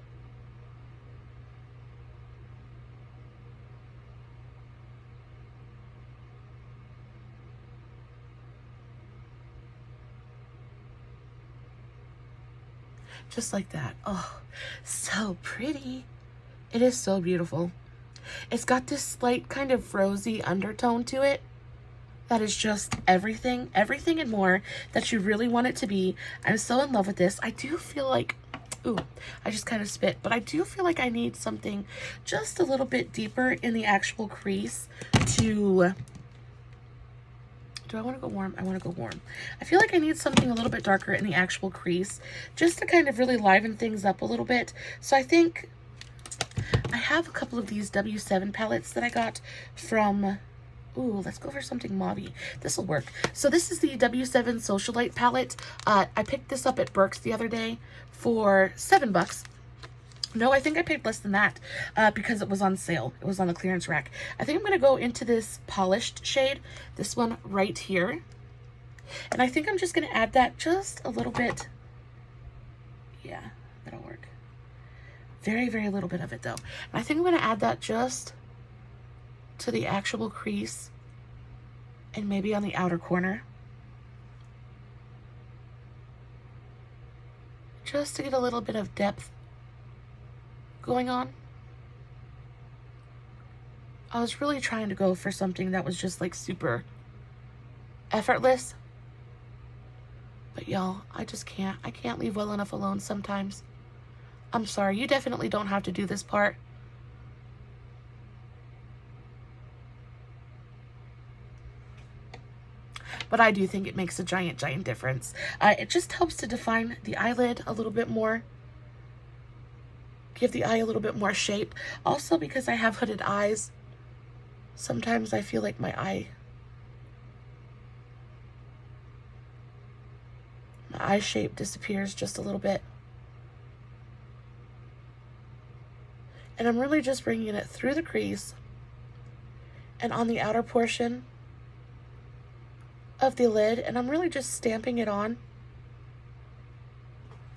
A: Just like that. Oh, so pretty. It is so beautiful. It's got this slight kind of rosy undertone to it that is just everything and more that you really want it to be. I'm so in love with this. I do feel like, ooh, I just kind of spit, but I do feel like I need something just a little bit deeper in the actual crease to... Do I want to go warm? I want to go warm. I feel like I need something a little bit darker in the actual crease just to kind of really liven things up a little bit. So I think I have a couple of these W7 palettes that I got from... Ooh, let's go for something mauve-y. This will work. So this is the W7 Socialite palette. I picked this up at Burke's the other day for $7. No, I think I paid less than that because it was on sale. It was on the clearance rack. I think I'm going to go into this polished shade, this one right here. And I think I'm just going to add that just a little bit. Yeah, that'll work. Very, very little bit of it though. And I think I'm going to add that just to the actual crease and maybe on the outer corner. Just to get a little bit of depth going on. I was really trying to go for something that was just like super effortless. But y'all, I just can't. I can't leave well enough alone sometimes. I'm sorry, you definitely don't have to do this part. But I do think it makes a giant, giant difference. It just helps to define the eyelid a little bit more. Give the eye a little bit more shape. Also, because I have hooded eyes, sometimes I feel like my eye shape disappears just a little bit. And I'm really just bringing it through the crease and on the outer portion of the lid, and I'm really just stamping it on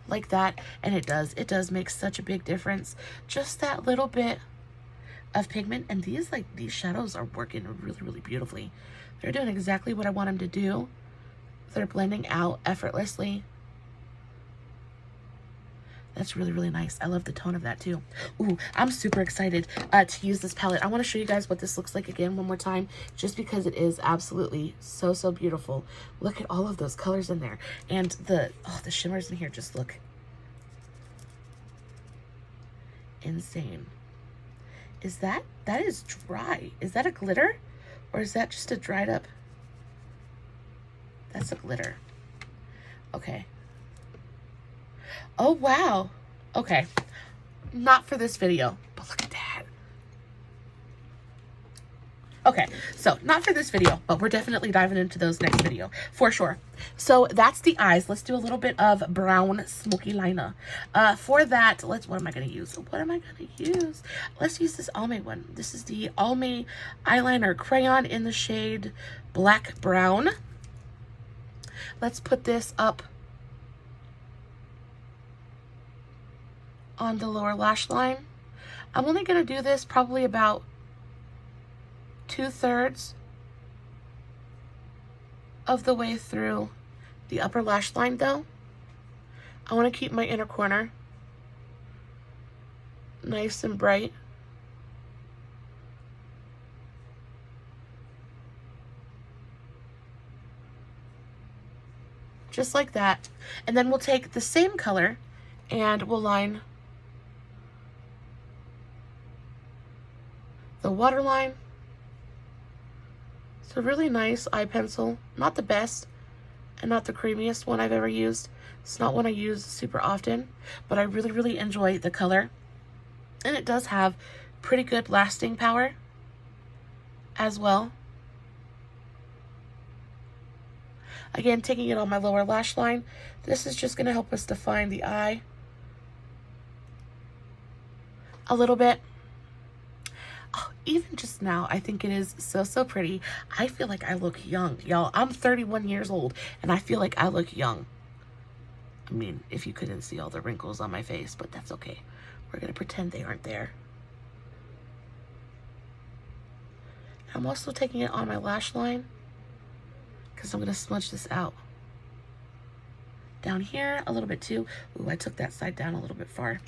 A: like that. And it does make such a big difference. Just that little bit of pigment, and these shadows are working really, really beautifully. They're doing exactly what I want them to do. They're blending out effortlessly. That's really, really nice. I love the tone of that too. Ooh, I'm super excited to use this palette. I want to show you guys what this looks like again one more time, just because it is absolutely so, so beautiful. Look at all of those colors in there. And the shimmers in here just look insane. That is dry. Is that a glitter? Or is that just a dried up? That's a glitter. Okay. Oh, wow. Okay. Not for this video, but look at that. Okay, so not for this video, but we're definitely diving into those next video for sure. So that's the eyes. Let's do a little bit of brown smoky liner. For that, what am I going to use? Let's use this Almay one. This is the Almay eyeliner crayon in the shade Black Brown. Let's put this up on the lower lash line. I'm only going to do this probably about 2/3 of the way through the upper lash line though. I want to keep my inner corner nice and bright. Just like that. And then we'll take the same color and we'll line the waterline. It's a really nice eye pencil. Not the best and not the creamiest one I've ever used. It's not one I use super often, but I really, really enjoy the color. And it does have pretty good lasting power as well. Again, taking it on my lower lash line. This is just going to help us define the eye a little bit. Oh, even just now, I think it is so, so pretty. I feel like I look young, y'all. I'm 31 years old, and I feel like I look young. I mean, if you couldn't see all the wrinkles on my face, but that's okay. We're going to pretend they aren't there. I'm also taking it on my lash line because I'm going to smudge this out. Down here a little bit too. Ooh, I took that side down a little bit far.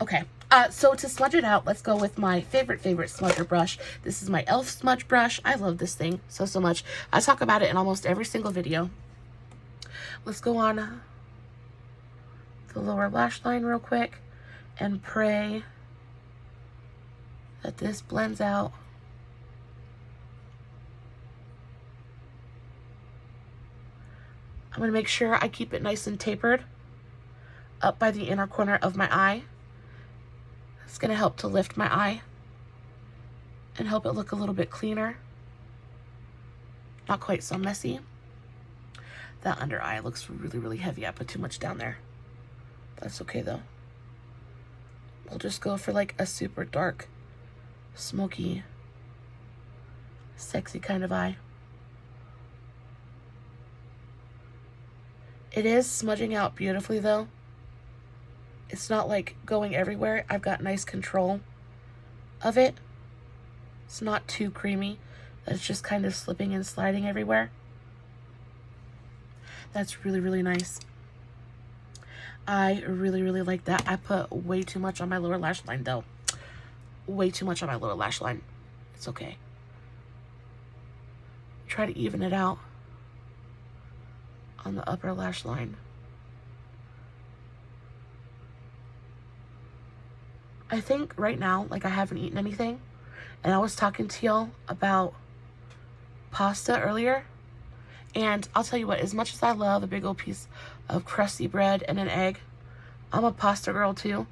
A: Okay. So to smudge it out, let's go with my favorite smudger brush. This is my e.l.f. smudge brush. I love this thing so, so much. I talk about it in almost every single video. Let's go on the lower lash line real quick and pray that this blends out. I'm going to make sure I keep it nice and tapered up by the inner corner of my eye. It's going to help to lift my eye and help it look a little bit cleaner. Not quite so messy. That under eye looks really, really heavy. I put too much down there. That's okay though. We'll just go for like a super dark, smoky, sexy kind of eye. It is smudging out beautifully though. It's not like going everywhere. I've got nice control of it. It's not too creamy. It's just kind of slipping and sliding everywhere. That's really, really nice. I really, really like that. I put way too much on my lower lash line though. Way too much on my lower lash line. It's okay. Try to even it out on the upper lash line. I think right now, like, I haven't eaten anything, and I was talking to y'all about pasta earlier, and I'll tell you what, as much as I love a big old piece of crusty bread and an egg, I'm a pasta girl too.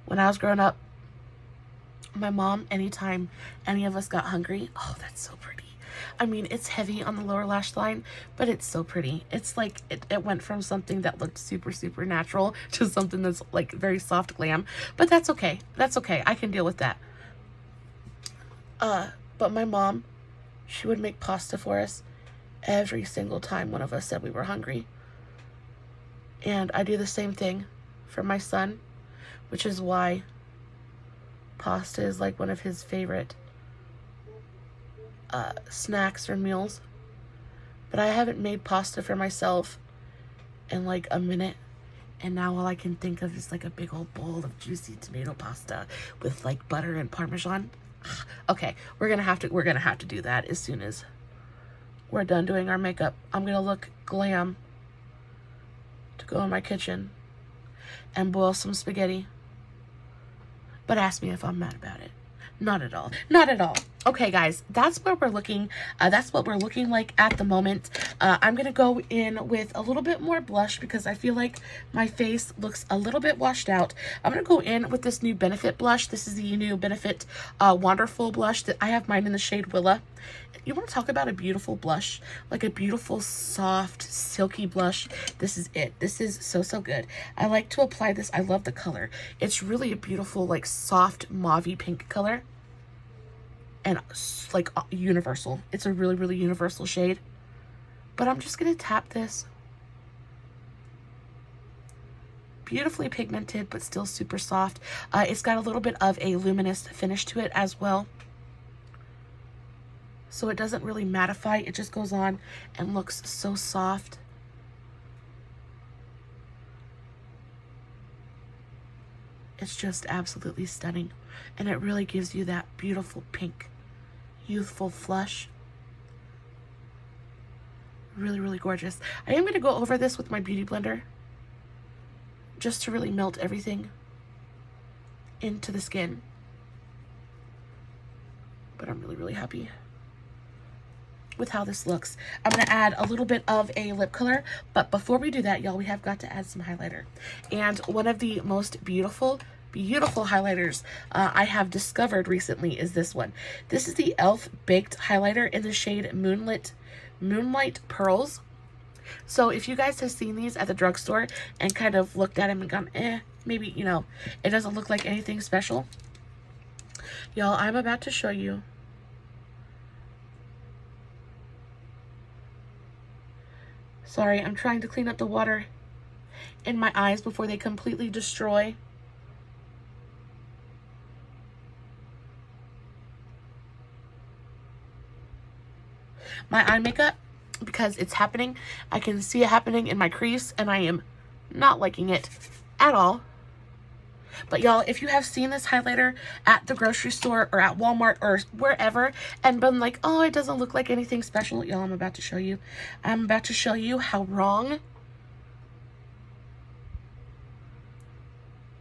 A: When I was growing up, my mom, anytime any of us got hungry, oh, that's so pretty. I mean, it's heavy on the lower lash line, but it's so pretty. It's like, it went from something that looked super, super natural to something that's like very soft glam. But that's okay. That's okay. I can deal with that. But my mom, she would make pasta for us every single time one of us said we were hungry. And I do the same thing for my son, which is why pasta is like one of his favorite snacks or meals. But I haven't made pasta for myself in like a minute, and now all I can think of is like a big old bowl of juicy tomato pasta with like butter and Parmesan. Okay, we're gonna have to do that as soon as we're done doing our makeup. I'm gonna look glam to go in my kitchen and boil some spaghetti. But ask me if I'm mad about it. Not at all. Not at all. Okay, guys, that's where we're looking. That's what we're looking like at the moment. I'm going to go in with a little bit more blush because I feel like my face looks a little bit washed out. I'm going to go in with this new Benefit blush. This is the new Benefit Wonderful blush. That I have mine in the shade Willa. You want to talk about a beautiful blush, like a beautiful, soft, silky blush. This is it. This is so, so good. I like to apply this. I love the color. It's really a beautiful, like, soft, mauve-y pink color. And, like, universal. It's a really, really universal shade. But I'm just going to tap this. Beautifully pigmented, but still super soft. It's got a little bit of a luminous finish to it as well. So it doesn't really mattify. It just goes on and looks so soft. It's just absolutely stunning. And it really gives you that beautiful pink, youthful flush. Really, really gorgeous. I am going to go over this with my beauty blender just to really melt everything into the skin. But I'm really, really happy with how this looks. I'm going to add a little bit of a lip color, but before we do that, y'all, we have got to add some highlighter. And one of the most beautiful highlighters I have discovered recently is this one. This is the e.l.f. Baked Highlighter in the shade Moonlight Pearls. So if you guys have seen these at the drugstore and kind of looked at them and gone, maybe, you know, it doesn't look like anything special. Y'all, I'm about to show you. Sorry, I'm trying to clean up the water in my eyes before they completely destroy. My eye makeup, because it's happening. I can see it happening in my crease, and I am not liking it at all. But y'all, if you have seen this highlighter at the grocery store or at Walmart or wherever and been like, oh, it doesn't look like anything special, y'all, I'm about to show you. I'm about to show you how wrong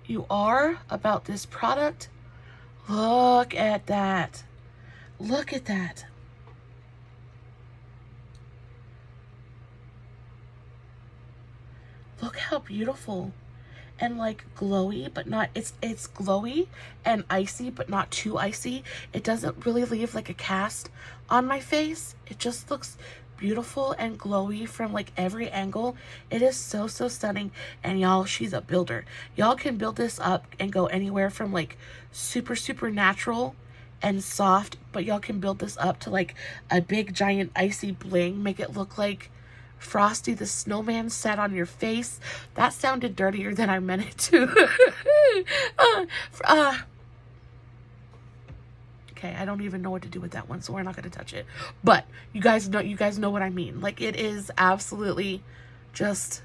A: you are about this product. Look at that. Look at that. Look how beautiful and like glowy, but not, it's glowy and icy, but not too icy. It doesn't really leave like a cast on my face. It just looks beautiful and glowy from like every angle. It is so, so stunning. And y'all, she's a builder. Y'all can build this up and go anywhere from like super, super natural and soft, but y'all can build this up to like a big giant icy bling, make it look like Frosty the Snowman sat on your face. That sounded dirtier than I meant it to. Okay, okay, I don't even know what to do with that one, so we're not going to touch it. But you guys know what I mean. Like, it is absolutely just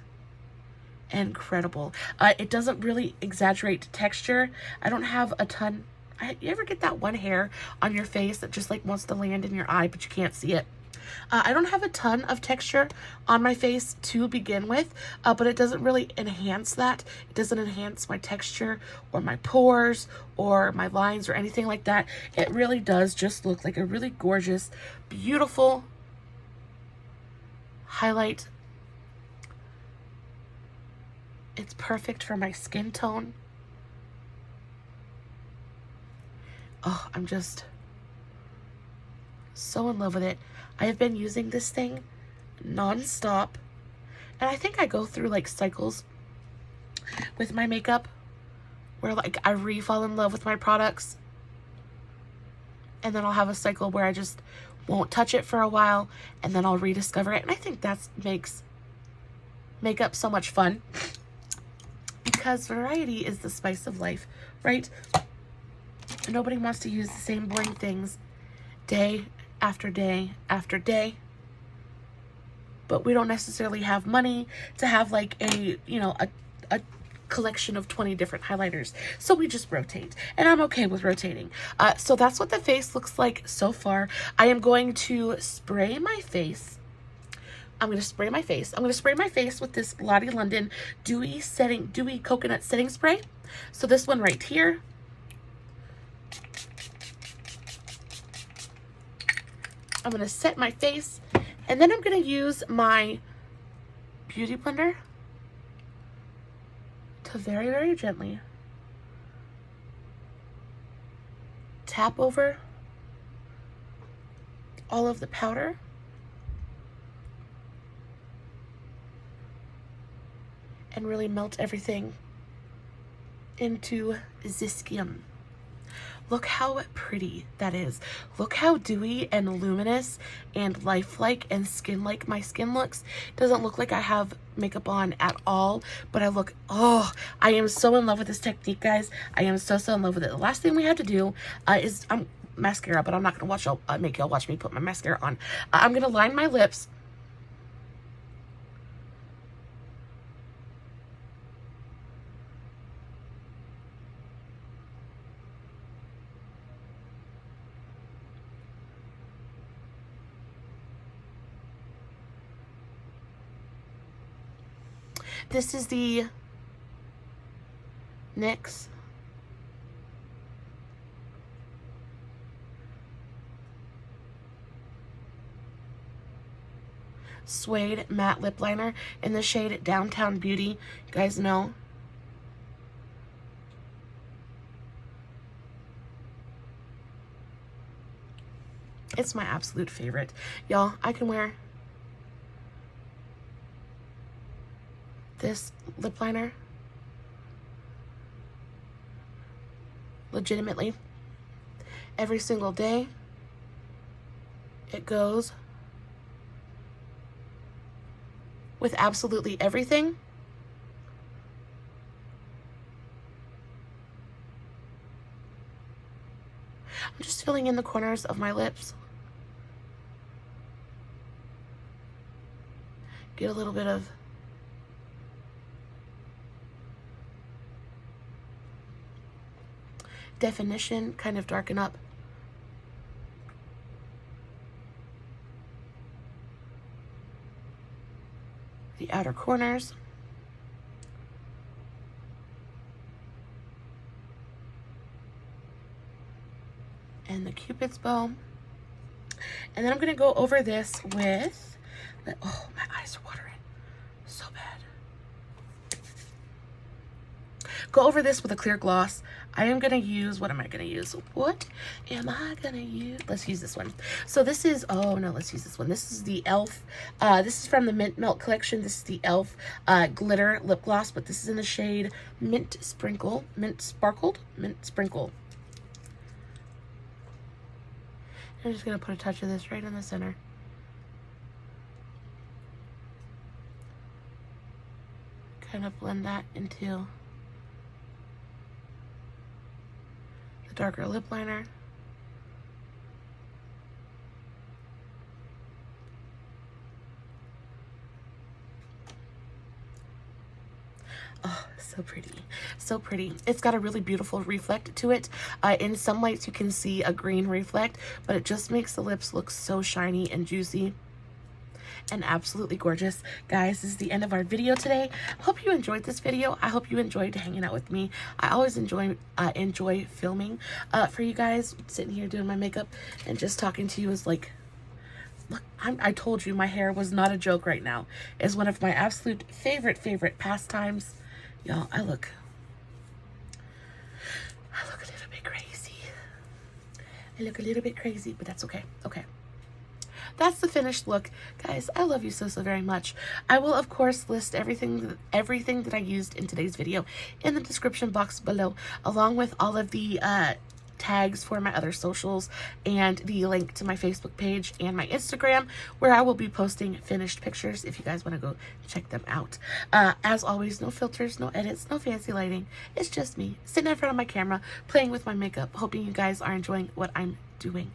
A: incredible. It doesn't really exaggerate texture. I don't have a ton. You ever get that one hair on your face that just like wants to land in your eye, but you can't see it? I don't have a ton of texture on my face to begin with, but it doesn't really enhance that. It doesn't enhance my texture or my pores or my lines or anything like that. It really does just look like a really gorgeous, beautiful highlight. It's perfect for my skin tone. Oh, I'm just so in love with it. I have been using this thing non-stop, and I think I go through like cycles with my makeup where like I re-fall in love with my products, and then I'll have a cycle where I just won't touch it for a while, and then I'll rediscover it. And I think that makes makeup so much fun, because variety is the spice of life, right? Nobody wants to use the same boring things day after day after day, but we don't necessarily have money to have like a collection of 20 different highlighters, so we just rotate, and I'm okay with rotating. So that's what the face looks like so far. I am going to spray my face. I'm going to spray my face with this Lottie London Dewy Coconut Setting Spray. So this one right here. I'm going to set my face, and then I'm going to use my Beauty Blender to very, very gently tap over all of the powder and really melt everything into the skin. Look how pretty that is. Look how dewy and luminous and lifelike and skin-like my skin looks. Doesn't look like I have makeup on at all, but I look, oh, I am so in love with this technique, guys. I am so in love with it. The last thing we have to do is mascara, but I'm not going to make y'all watch me put my mascara on. I'm going to line my lips. This is the NYX Suede Matte Lip Liner in the shade Downtown Beauty. You guys know. It's my absolute favorite. Y'all, I can wear this lip liner legitimately every single day. It goes with absolutely everything. I'm just filling in the corners of my lips. Get a little bit of definition, kind of darken up the outer corners. And the Cupid's bow. And then I'm going to go over this with, oh, my eyes are watering so bad. Go over this with a clear gloss. I am going to use, what am I going to use? What am I going to use? Let's use this one. So this is, oh no, let's use this one. This is the e.l.f. This is from the Mint Melt collection. This is the e.l.f. Glitter Lip Gloss, but this is in the shade Mint Sprinkle, Mint Sparkled, Mint Sprinkle. I'm just going to put a touch of this right in the center. Kind of blend that into the darker lip liner. Oh, so pretty. So pretty. It's got a really beautiful reflect to it. In some lights you can see a green reflect, but it just makes the lips look so shiny and juicy and absolutely gorgeous. Guys, this is the end of our video today. Hope you enjoyed this video. I hope you enjoyed hanging out with me. I always enjoy filming for you guys. Sitting here doing my makeup and just talking to you is like, look, I told you my hair was not a joke right now. It's one of my absolute favorite pastimes. Y'all, I look a little bit crazy. I look a little bit crazy, but that's okay. Okay. That's the finished look. Guys, I love you so very much. I will, of course, list everything that I used in today's video in the description box below, along with all of the tags for my other socials and the link to my Facebook page and my Instagram, where I will be posting finished pictures if you guys want to go check them out. As always, no filters, no edits, no fancy lighting. It's just me sitting in front of my camera playing with my makeup, hoping you guys are enjoying what I'm doing.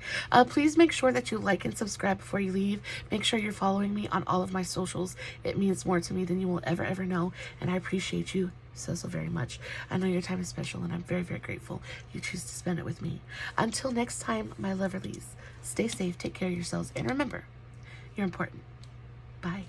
A: Please make sure that you like and subscribe before you leave. Make sure you're following me on all of my socials. It means more to me than you will ever know, and I appreciate you so very much. I know your time is special, and I'm very grateful you choose to spend it with me. Until next time, my lovelies, stay safe, take care of yourselves, and remember, you're important. Bye.